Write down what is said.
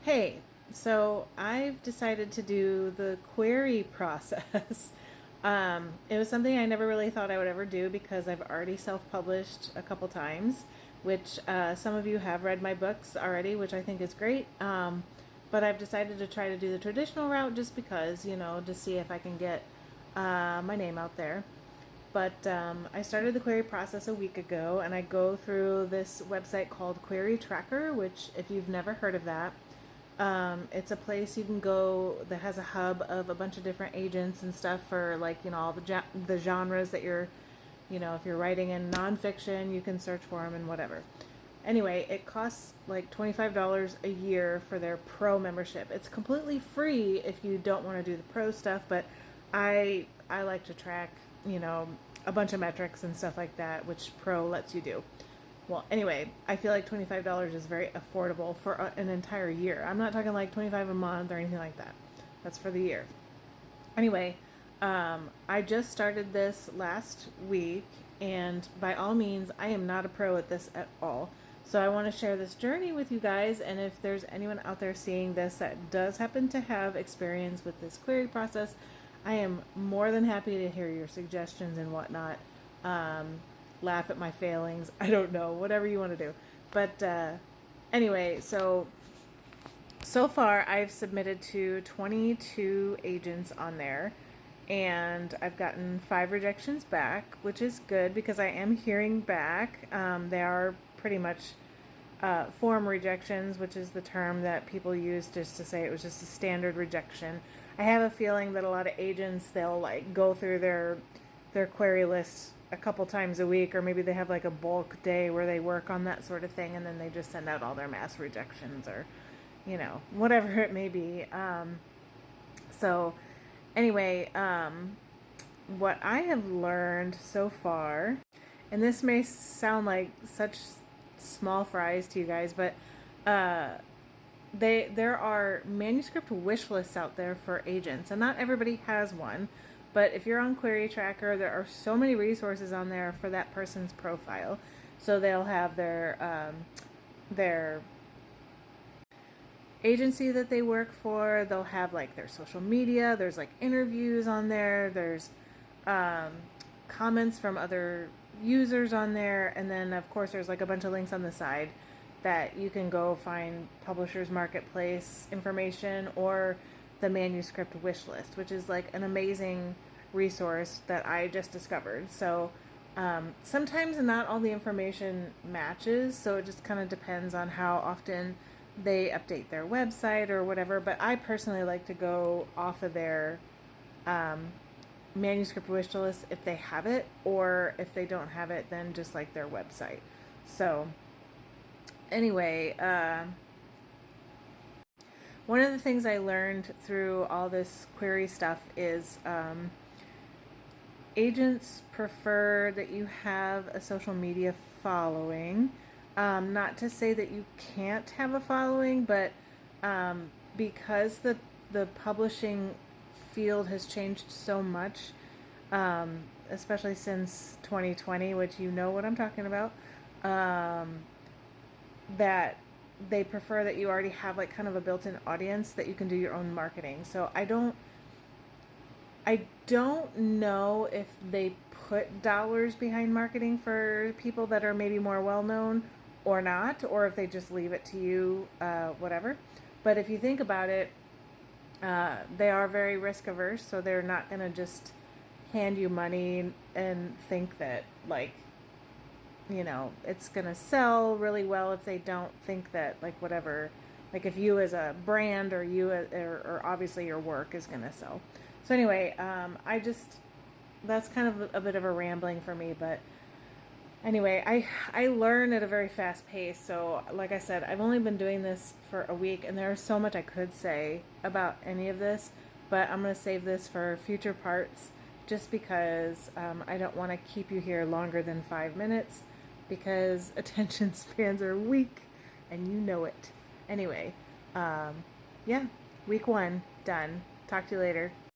Hey, so I've decided to do the query process. It was something I never really thought I would ever do because I've already self published a couple times, which some of you have read my books already, which I think is great. But I've decided to try to do the traditional route just because, to see if I can get my name out there. But I started the query process a week ago, and I go through this website called Query Tracker, which, if you've never heard of that, it's a place you can go that has a hub of a bunch of different agents and stuff for, like, all the genres that you're, if you're writing in nonfiction, you can search for them and whatever. Anyway, it costs like $25 a year for their pro membership. It's completely free if you don't want to do the pro stuff, but I like to track, a bunch of metrics and stuff like that, which pro lets you do. Well, anyway, I feel like $25 is very affordable for an entire year. I'm not talking like 25 a month or anything like that. That's for the year. Anyway, I just started this last week, and by all means, I am not a pro at this at all. So I want to share this journey with you guys, and if there's anyone out there seeing this that does happen to have experience with this query process, I am more than happy to hear your suggestions and whatnot. Laugh at my failings. I don't know, whatever you want to do. But anyway, so far I've submitted to 22 agents on there, and I've gotten 5 rejections back, which is good because I am hearing back. They are pretty much form rejections, which is the term that people use just to say it was just a standard rejection. I have a feeling that a lot of agents, they'll like go through their query list a couple times a week, or maybe they have like a bulk day where they work on that sort of thing, and then they just send out all their mass rejections, or whatever it may be. So anyway, what I have learned so far, and this may sound like such small fries to you guys, but there are manuscript wish lists out there for agents, and not everybody has one. But if you're on Query Tracker, there are so many resources on there for that person's profile. So they'll have their agency that they work for. They'll have like their social media. There's like interviews on there. There's comments from other users on there, and then of course there's like a bunch of links on the side that you can go find Publishers Marketplace information or the manuscript wish list, which is like an amazing resource that I just discovered. So sometimes not all the information matches, so it just kind of depends on how often they update their website or whatever. But I personally like to go off of their manuscript wish list if they have it, or if they don't have it, then just like their website. So anyway, one of the things I learned through all this query stuff is agents prefer that you have a social media following. Not to say that you can't have a following, but because the publishing field has changed so much, especially since 2020, which you know what I'm talking about, that they prefer that you already have like kind of a built-in audience that you can do your own marketing. So I don't know if they put dollars behind marketing for people that are maybe more well-known or not, or if they just leave it to you, whatever. But if you think about it, they are very risk averse, so they're not going to just hand you money and think that like, it's going to sell really well if they don't think that like whatever, like if you as a brand or or obviously your work is going to sell. So anyway, that's kind of a bit of a rambling for me, but anyway, I learn at a very fast pace. So like I said, I've only been doing this for a week, and there's so much I could say about any of this, but I'm going to save this for future parts just because I don't want to keep you here longer than 5 minutes, because attention spans are weak, and you know it. Anyway, yeah, week 1 done. Talk to you later.